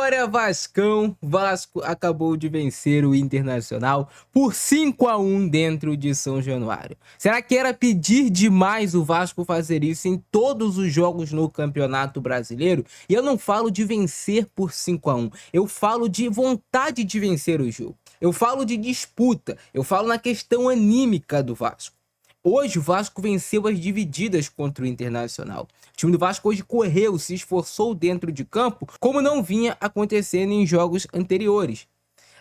Vitória Vascão. Vasco acabou de vencer o Internacional por 5-1 dentro de São Januário. Será que era pedir demais o Vasco fazer isso em todos os jogos no Campeonato Brasileiro? E eu não falo de vencer por 5-1, eu falo de vontade de vencer o jogo. Eu falo de disputa, eu falo na questão anímica do Vasco. Hoje o Vasco venceu as divididas contra o Internacional. O time do Vasco hoje correu, se esforçou dentro de campo, como não vinha acontecendo em jogos anteriores.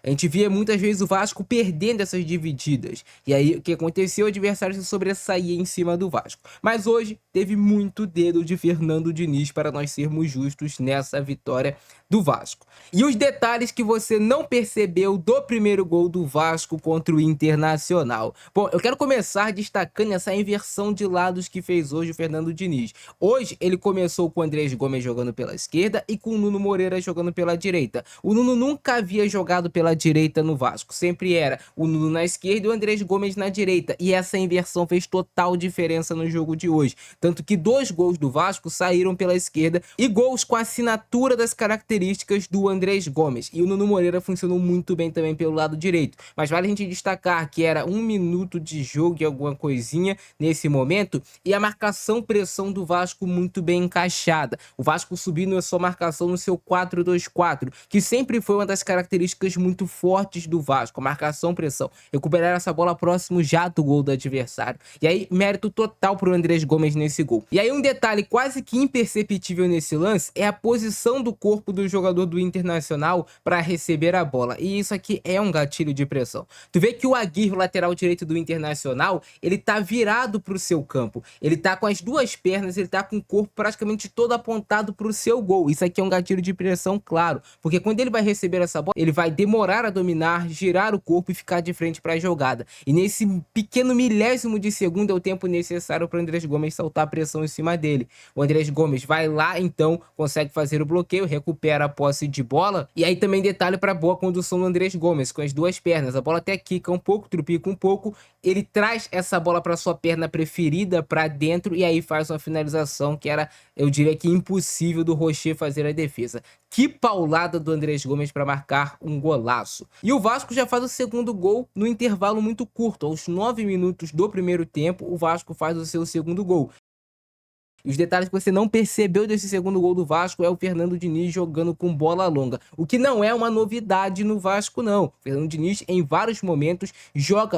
A gente via muitas vezes o Vasco perdendo essas divididas. E aí o que aconteceu? O adversário se sobressaía em cima do Vasco. Mas hoje teve muito dedo de Fernando Diniz para nós sermos justos nessa vitória do Vasco. E os detalhes que você não percebeu do primeiro gol do Vasco contra o Internacional. Bom, eu quero começar destacando essa inversão de lados que fez hoje o Fernando Diniz. Hoje ele começou com o Andrés Gomes jogando pela esquerda e com o Nuno Moreira jogando pela direita. O Nuno nunca havia jogado pela direita no Vasco, sempre era o Nuno na esquerda e o Andrés Gomes na direita, e essa inversão fez total diferença no jogo de hoje, tanto que 2 gols do Vasco saíram pela esquerda e gols com a assinatura das características do Andrés Gomes, e o Nuno Moreira funcionou muito bem também pelo lado direito. Mas vale a gente destacar que era 1 minuto de jogo e alguma coisinha nesse momento, e a marcação-pressão do Vasco muito bem encaixada. O Vasco subindo a sua marcação no seu 4-2-4, que sempre foi uma das características muito fortes do Vasco, a marcação-pressão, recuperar essa bola próximo já do gol do adversário. E aí, mérito total pro Andrés Gomes nesse gol. E aí, um detalhe quase que imperceptível nesse lance é a posição do corpo do jogador do Internacional para receber a bola. E isso aqui é um gatilho de pressão. Tu vê que o Aguirre, o lateral direito do Internacional, ele tá virado pro seu campo. Ele tá com as 2 pernas, ele tá com o corpo praticamente todo apontado pro seu gol. Isso aqui é um gatilho de pressão, claro, porque quando ele vai receber essa bola, ele vai demorar a dominar, girar o corpo e ficar de frente para a jogada. E nesse pequeno milésimo de segundo é o tempo necessário para o Andrés Gomes saltar a pressão em cima dele. O Andrés Gomes vai lá, então, consegue fazer o bloqueio, recupera a posse de bola. E aí também detalhe para a boa condução do Andrés Gomes, com as 2 pernas. A bola até quica um pouco, trupica um pouco. Ele traz essa bola para sua perna preferida para dentro e aí faz uma finalização que era, eu diria que impossível do Rocher fazer a defesa. Que paulada do Andrés Gomes para marcar um golaço. E o Vasco já faz o segundo gol no intervalo muito curto. Aos 9 minutos do primeiro tempo, o Vasco faz o seu segundo gol. E os detalhes que você não percebeu desse segundo gol do Vasco é o Fernando Diniz jogando com bola longa, o que não é uma novidade no Vasco, não. O Fernando Diniz, em vários momentos,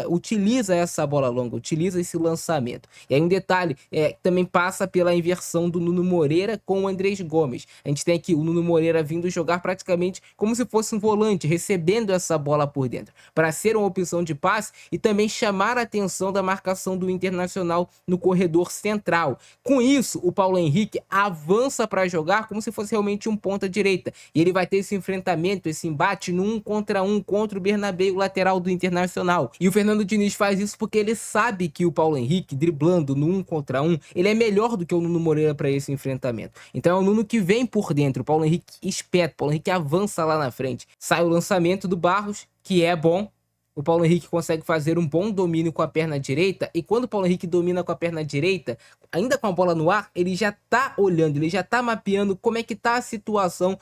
utiliza essa bola longa, utiliza esse lançamento. E aí um detalhe também passa pela inversão do Nuno Moreira com o Andrés Gomes. A gente tem aqui o Nuno Moreira vindo jogar praticamente como se fosse um volante, recebendo essa bola por dentro, para ser uma opção de passe e também chamar a atenção da marcação do Internacional no corredor central. Com isso, o Paulo Henrique avança para jogar como se fosse realmente um ponta-direita. E ele vai ter esse enfrentamento, esse embate no 1 contra 1 contra o Bernabéu, o lateral do Internacional. E o Fernando Diniz faz isso porque ele sabe que o Paulo Henrique, driblando no 1 contra 1, ele é melhor do que o Nuno Moreira para esse enfrentamento. Então é o Nuno que vem por dentro, o Paulo Henrique espeta, o Paulo Henrique avança lá na frente. Sai o lançamento do Barros, que é bom. O Paulo Henrique consegue fazer um bom domínio com a perna direita, e quando o Paulo Henrique domina com a perna direita, ainda com a bola no ar, ele já tá olhando, ele já tá mapeando como é que tá a situação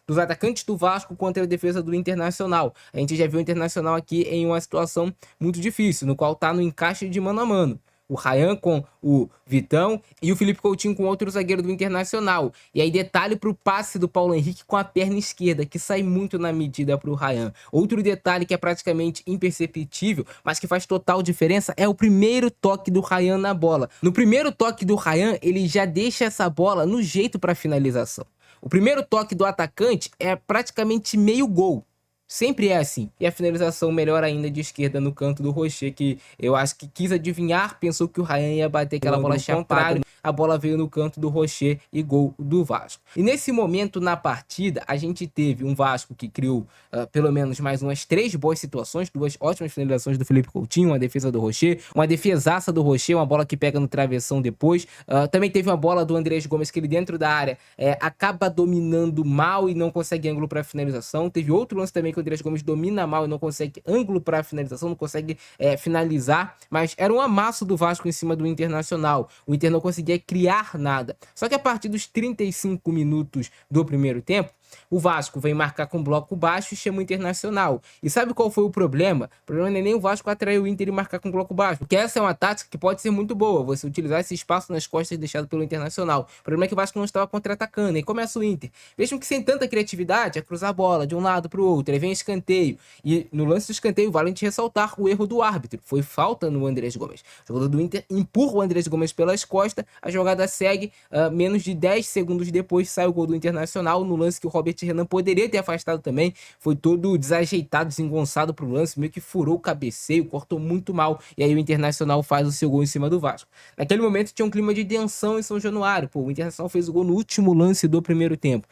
dos atacantes do Vasco contra a defesa do Internacional. A gente já viu o Internacional aqui em uma situação muito difícil, no qual tá no encaixe de mano a mano. O Ryan com o Vitão e o Felipe Coutinho com outro zagueiro do Internacional. E aí detalhe para o passe do Paulo Henrique com a perna esquerda, que sai muito na medida para o Ryan. Outro detalhe que é praticamente imperceptível, mas que faz total diferença, é o primeiro toque do Ryan na bola. No primeiro toque do Ryan, ele já deixa essa bola no jeito para finalização. O primeiro toque do atacante é praticamente meio gol. Sempre é assim. E a finalização melhor ainda de esquerda no canto do Rocher, que eu acho que quis adivinhar, pensou que o Ryan ia bater aquela bola chapada. A bola veio no canto do Rocher e gol do Vasco. E nesse momento na partida, a gente teve um Vasco que criou pelo menos mais umas 3 boas situações, 2 ótimas finalizações do Felipe Coutinho, uma defesa do Rocher, uma defesaça do Rocher, uma bola que pega no travessão depois. Também teve uma bola do Andrés Gomes que ele dentro da área acaba dominando mal e não consegue ângulo para finalização. Teve outro lance também que o Andrés Gomes domina mal e não consegue ângulo para finalização, não consegue finalizar, mas era um amasso do Vasco em cima do Internacional. O Inter não conseguia criar nada. Só que a partir dos 35 minutos do primeiro tempo, O Vasco vem marcar com bloco baixo e chama o Internacional. E sabe qual foi o problema? O problema não é nem o Vasco atrair o Inter e marcar com bloco baixo, porque essa é uma tática que pode ser muito boa, você utilizar esse espaço nas costas deixado pelo Internacional. O problema é que o Vasco não estava contra-atacando, e começa o Inter. Mesmo que sem tanta criatividade, a cruzar a bola de um lado para o outro, aí vem escanteio. E no lance do escanteio, vale a gente ressaltar o erro do árbitro. Foi falta no Andrés Gomes. O jogador do Inter empurra o Andrés Gomes pelas costas, a jogada segue, menos de 10 segundos depois sai o gol do Internacional, no lance que o Robert Renan poderia ter afastado também. Foi todo desajeitado, desengonçado pro lance, meio que furou o cabeceio, cortou muito mal, e aí o Internacional faz o seu gol em cima do Vasco. Naquele momento tinha um clima de tensão em São Januário. Pô, o Internacional fez o gol no último lance do primeiro tempo.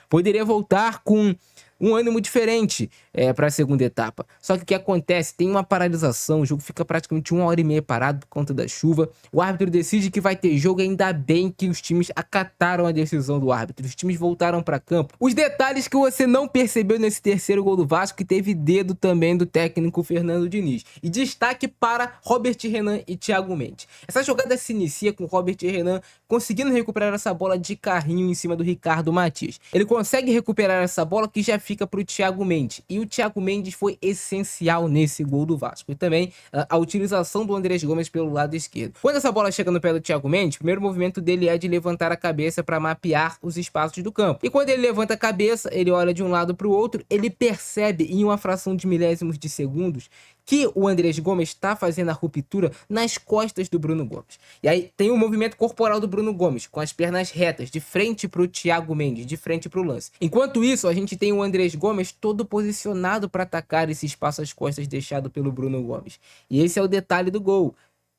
Poderia voltar com um ânimo diferente para a segunda etapa. Só que o que acontece? Tem uma paralisação, o jogo fica praticamente 1h30 parado por conta da chuva. O árbitro decide que vai ter jogo, e ainda bem que os times acataram a decisão do árbitro. Os times voltaram para campo. Os detalhes que você não percebeu nesse terceiro gol do Vasco, que teve dedo também do técnico Fernando Diniz. E destaque para Robert Renan e Thiago Mendes. Essa jogada se inicia com Robert Renan conseguindo recuperar essa bola de carrinho em cima do Ricardo Matias. Ele consegue recuperar essa bola que já fica para o Thiago Mendes. E o Thiago Mendes foi essencial nesse gol do Vasco. E também a utilização do Andrés Gomes pelo lado esquerdo. Quando essa bola chega no pé do Thiago Mendes, o primeiro movimento dele é de levantar a cabeça para mapear os espaços do campo. E quando ele levanta a cabeça, ele olha de um lado para o outro, ele percebe em uma fração de milésimos de segundos que o Andrés Gomes está fazendo a ruptura nas costas do Bruno Gomes. E aí tem o movimento corporal do Bruno Gomes, com as pernas retas, de frente para o Thiago Mendes, de frente para o lance. Enquanto isso, a gente tem o Andrés Gomes todo posicionado para atacar esse espaço às costas deixado pelo Bruno Gomes. E esse é o detalhe do gol.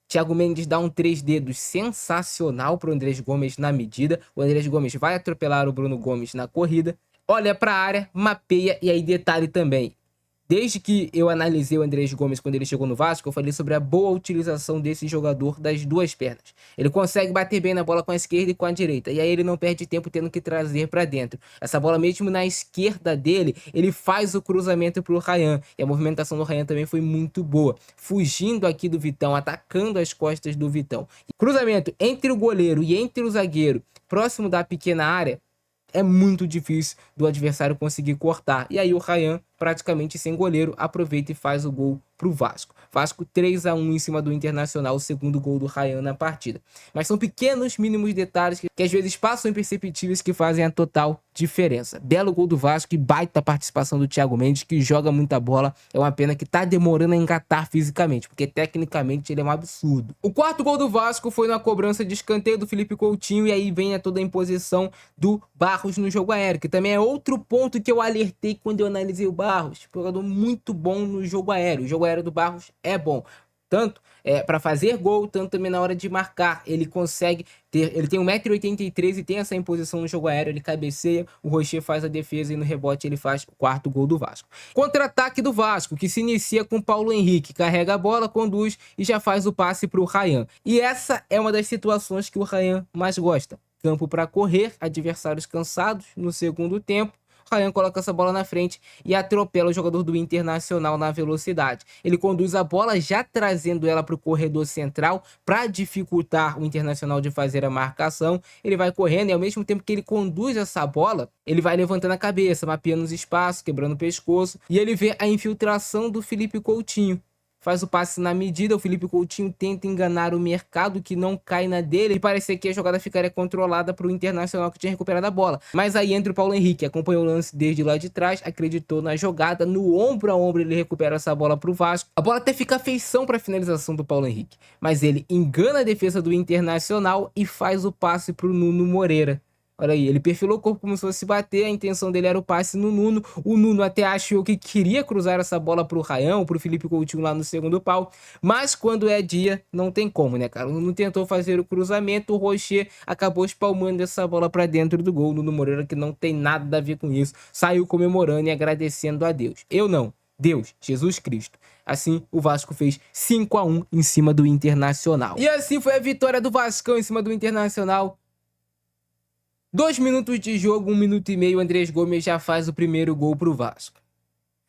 Thiago Mendes dá um 3 dedos sensacional para o Andrés Gomes na medida. O Andrés Gomes vai atropelar o Bruno Gomes na corrida, olha para a área, mapeia, e aí detalhe também. Desde que eu analisei o Andrés Gomes quando ele chegou no Vasco, eu falei sobre a boa utilização desse jogador das duas pernas. Ele consegue bater bem na bola com a esquerda e com a direita, e aí ele não perde tempo tendo que trazer para dentro. Essa bola mesmo na esquerda dele, ele faz o cruzamento para o Ryan, e a movimentação do Ryan também foi muito boa, fugindo aqui do Vitão, atacando as costas do Vitão. Cruzamento entre o goleiro e entre o zagueiro, próximo da pequena área, é muito difícil do adversário conseguir cortar. E aí o Ryan, praticamente sem goleiro, aproveita e faz o gol pro Vasco. Vasco 3-1 em cima do Internacional, o segundo gol do Ryan na partida. Mas são pequenos, mínimos detalhes que às vezes passam imperceptíveis, que fazem a total diferença. Belo gol do Vasco e baita participação do Thiago Mendes, que joga muita bola. É uma pena que tá demorando a engatar fisicamente, porque tecnicamente ele é um absurdo. O quarto gol do Vasco foi na cobrança de escanteio do Felipe Coutinho, e aí vem toda a imposição do Barros no jogo aéreo, que também é outro ponto que eu alertei quando eu analisei o Barros. Jogador muito bom no jogo aéreo. O jogo aéreo do Barros é bom, tanto para fazer gol, tanto também na hora de marcar. Ele consegue ter, ele tem 1,83 m e tem essa imposição no jogo aéreo. Ele cabeceia, o Rocher faz a defesa e no rebote ele faz o quarto gol do Vasco. Contra-ataque do Vasco, que se inicia com Paulo Henrique, carrega a bola, conduz e já faz o passe para o Ryan. E essa é uma das situações que o Ryan mais gosta. Campo para correr, adversários cansados no segundo tempo. Ryan coloca essa bola na frente e atropela o jogador do Internacional na velocidade. Ele conduz a bola já trazendo ela para o corredor central para dificultar o Internacional de fazer a marcação. Ele vai correndo e ao mesmo tempo que ele conduz essa bola, ele vai levantando a cabeça, mapeando os espaços, quebrando o pescoço, e ele vê a infiltração do Felipe Coutinho. Faz o passe na medida, o Felipe Coutinho tenta enganar o mercado, que não cai na dele, e parecia que a jogada ficaria controlada para o Internacional, que tinha recuperado a bola. Mas aí entra o Paulo Henrique, acompanhou o lance desde lá de trás, acreditou na jogada, no ombro a ombro ele recupera essa bola para o Vasco. A bola até fica feição para a finalização do Paulo Henrique, mas ele engana a defesa do Internacional e faz o passe para o Nuno Moreira. Olha aí, ele perfilou o corpo como se fosse bater, a intenção dele era o passe no Nuno. O Nuno até achou que queria cruzar essa bola pro Ryan, pro Felipe Coutinho lá no segundo pau, mas quando é dia, não tem como, né, cara? O Nuno tentou fazer o cruzamento, o Rocher acabou espalmando essa bola pra dentro do gol. O Nuno Moreira, que não tem nada a ver com isso, saiu comemorando e agradecendo a Deus. Eu não, Deus, Jesus Cristo. Assim, o Vasco fez 5-1 em cima do Internacional. E assim foi a vitória do Vascão em cima do Internacional. 2 minutos de jogo, 1 minuto e meio, Andrés Gomes já faz o primeiro gol pro Vasco.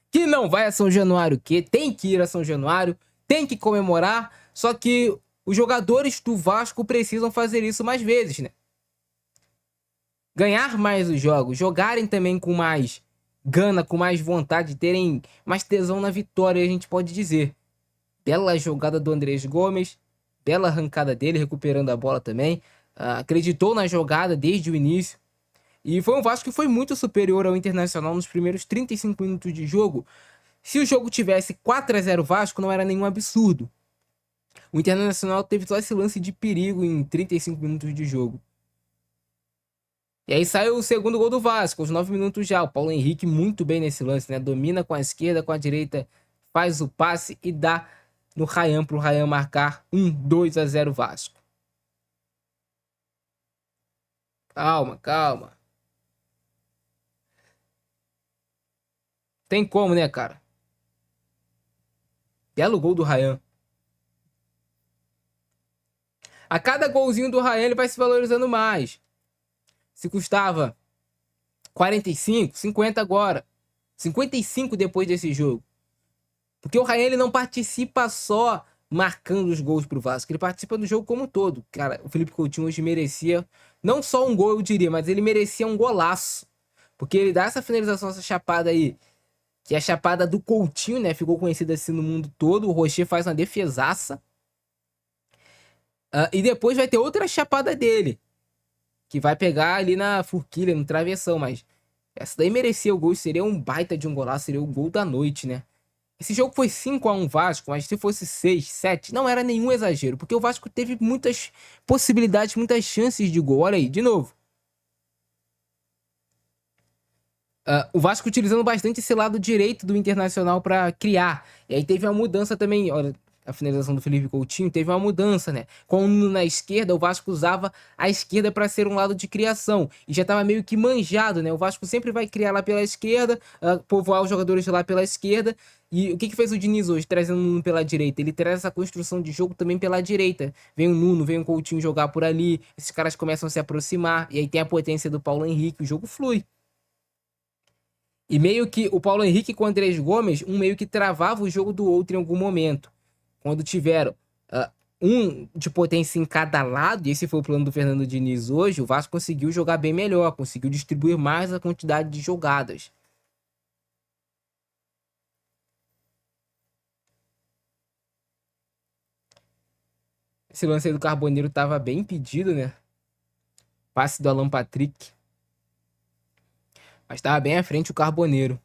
Que não vai a São Januário, que tem que ir a São Januário, tem que comemorar, só que os jogadores do Vasco precisam fazer isso mais vezes, né? ganhar mais os jogos, jogarem também com mais gana, com mais vontade, terem mais tesão na vitória, a gente pode dizer. Bela jogada do Andrés Gomes, bela arrancada dele, recuperando a bola também. Acreditou na jogada desde o início. E foi um Vasco que foi muito superior ao Internacional nos primeiros 35 minutos de jogo. Se o jogo tivesse 4-0 Vasco, não era nenhum absurdo. O Internacional teve só esse lance de perigo em 35 minutos de jogo. E aí saiu o segundo gol do Vasco, aos 9 minutos já. O Paulo Henrique muito bem nesse lance, né? Domina com a esquerda, com a direita, faz o passe e dá no Ryan para o Ryan marcar 2-0 Vasco. Calma, calma. Tem como, né, cara? Belo gol do Ryan. A cada golzinho do Ryan ele vai se valorizando mais. Se custava 45, 50 agora. 55 depois desse jogo. Porque o Ryan ele não participa só marcando os gols pro Vasco. Ele participa do jogo como um todo. Cara, o Felipe Coutinho hoje merecia não só um gol, eu diria, mas ele merecia um golaço. Porque ele dá essa finalização, essa chapada aí, que é a chapada do Coutinho, né? Ficou conhecida assim no mundo todo. O Rocher faz uma defesaça. E depois vai ter outra chapada dele, que vai pegar ali na forquilha, no travessão. Mas essa daí merecia o gol. Seria um baita de um golaço. Seria o gol da noite, né? Esse jogo foi 5-1 Vasco, mas se fosse 6, 7, não era nenhum exagero. Porque o Vasco teve muitas possibilidades, muitas chances de gol. Olha aí, de novo. O Vasco utilizando bastante esse lado direito do Internacional para criar. E aí teve uma mudança também. Olha, a finalização do Felipe Coutinho teve uma mudança, né? Quando na esquerda, o Vasco usava a esquerda para ser um lado de criação. E já estava meio que manjado, né? O Vasco sempre vai criar lá pela esquerda, povoar os jogadores lá pela esquerda. E o que fez o Diniz hoje, trazendo o Nuno pela direita? Ele traz essa construção de jogo também pela direita. Vem o Nuno, vem o Coutinho jogar por ali. Esses caras começam a se aproximar. E aí tem a potência do Paulo Henrique. O jogo flui. E meio que o Paulo Henrique com o Andrés Gomes, um meio que travava o jogo do outro em algum momento. Quando tiveram um de potência em cada lado, e esse foi o plano do Fernando Diniz hoje, o Vasco conseguiu jogar bem melhor, conseguiu distribuir mais a quantidade de jogadas. Esse lance aí do Carboneiro tava bem impedido, né? Passe do Alan Patrick. Mas tava bem à frente o Carboneiro.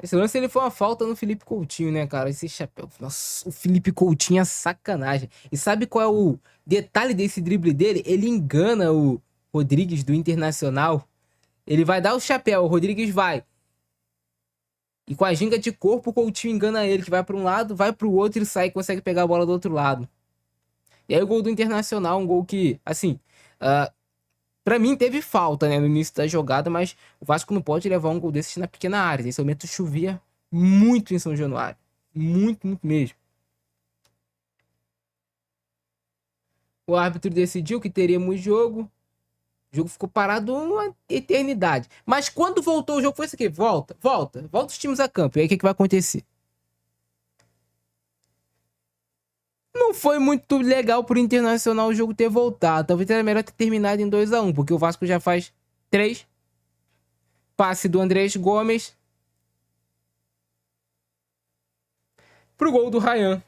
Esse lance ele foi uma falta no Felipe Coutinho, né, cara? Esse chapéu. Nossa, o Felipe Coutinho é sacanagem. E sabe qual é o detalhe desse drible dele? Ele engana o Rodrigues do Internacional. Ele vai dar o chapéu, o Rodrigues vai. E com a ginga de corpo, o Coutinho engana ele, que vai para um lado, vai para o outro e sai e consegue pegar a bola do outro lado. E aí o gol do Internacional, um gol que, assim, pra mim teve falta, né, no início da jogada, mas o Vasco não pode levar um gol desses na pequena área. Nesse momento chovia muito em São Januário. Muito, muito mesmo. O árbitro decidiu que teríamos jogo. O jogo ficou parado uma eternidade. Mas quando voltou o jogo foi isso aqui. Volta, volta. Volta os times a campo. E aí o que vai acontecer? Não foi muito legal pro Internacional o jogo ter voltado. Talvez era melhor ter terminado em 2-1, porque o Vasco já faz 3. Passe do Andrés Gomes pro gol do Ryan.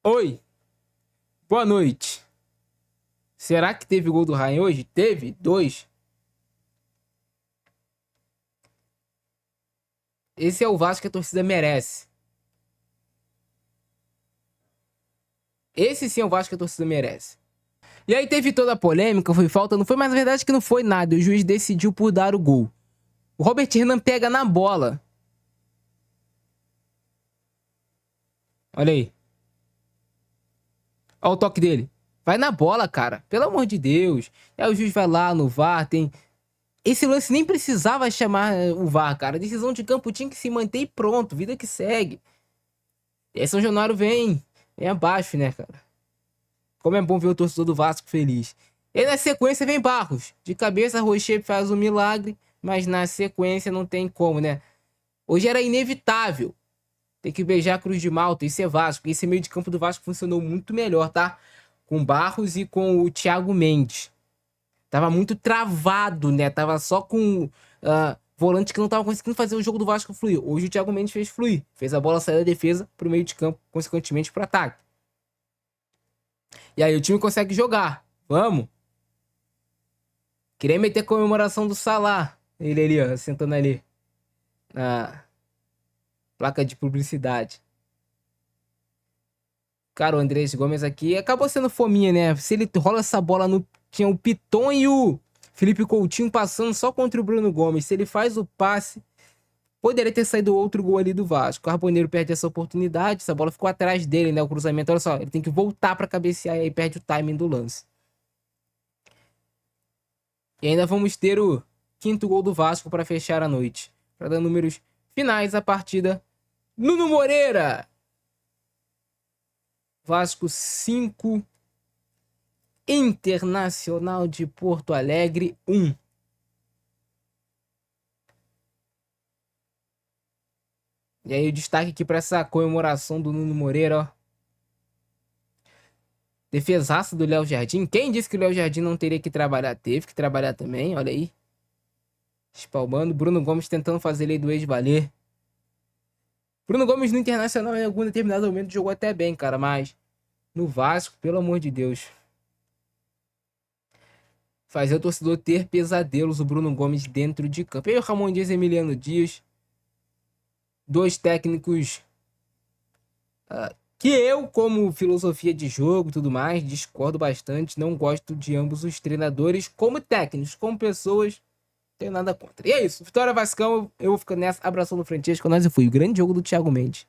Oi, boa noite. Será que teve gol do Ryan hoje? Teve? 2. Esse é o Vasco que a torcida merece. Esse sim é o Vasco que a torcida merece. E aí teve toda a polêmica, foi falta, não foi, mas na verdade que não foi nada. O juiz decidiu por dar o gol. O Robert Renan pega na bola. Olha aí. Olha o toque dele. Vai na bola, cara. Pelo amor de Deus. E aí o juiz vai lá no VAR, tem... Esse lance nem precisava chamar o VAR, cara. A decisão de campo tinha que se manter e pronto. Vida que segue. E aí São Januário vem abaixo, né, cara? Como é bom ver o torcedor do Vasco feliz. E aí na sequência vem Barros. De cabeça, Rocher faz um milagre. Mas na sequência não tem como, né? Hoje era inevitável. Tem que beijar a Cruz de Malta. Isso é Vasco. Esse meio de campo do Vasco funcionou muito melhor, tá? Com Barros e com o Thiago Mendes. Tava muito travado, né? Tava só com volante que não tava conseguindo fazer o jogo do Vasco fluir. Hoje o Thiago Mendes fez fluir. Fez a bola sair da defesa pro meio de campo, consequentemente pro ataque. E aí o time consegue jogar. Vamos. Queria meter a comemoração do Salah. Ele ali, ó, sentando ali. Na placa de publicidade. Cara, o Andrés Gomes aqui acabou sendo fominha, né? Se ele rola essa bola no... Tinha o Piton e o Felipe Coutinho passando só contra o Bruno Gomes. Se ele faz o passe, poderia ter saído outro gol ali do Vasco. O Carboneiro perde essa oportunidade. Essa bola ficou atrás dele, né? O cruzamento, olha só. Ele tem que voltar pra cabecear e aí perde o timing do lance. E ainda vamos ter o quinto gol do Vasco para fechar a noite. Para dar números finais, a partida. Nuno Moreira. Vasco 5. Internacional de Porto Alegre 1. E aí o destaque aqui para essa comemoração do Nuno Moreira, ó. Defesaço do Léo Jardim. Quem disse que o Léo Jardim não teria que trabalhar? Teve que trabalhar também, olha aí. Espalmando. Bruno Gomes tentando fazer lei do ex valer. Bruno Gomes no Internacional em algum determinado momento jogou até bem, cara, mas no Vasco, pelo amor de Deus. Fazer o torcedor ter pesadelos, o Bruno Gomes dentro de campo. E o Ramon Dias e Emiliano Dias. Dois técnicos que eu, como filosofia de jogo e tudo mais, discordo bastante. Não gosto de ambos os treinadores como técnicos, como pessoas, não tenho nada contra. E é isso. Vitória Vascão, eu vou ficando nessa. Abração do Francesco, nós e fui. O grande jogo do Thiago Mendes.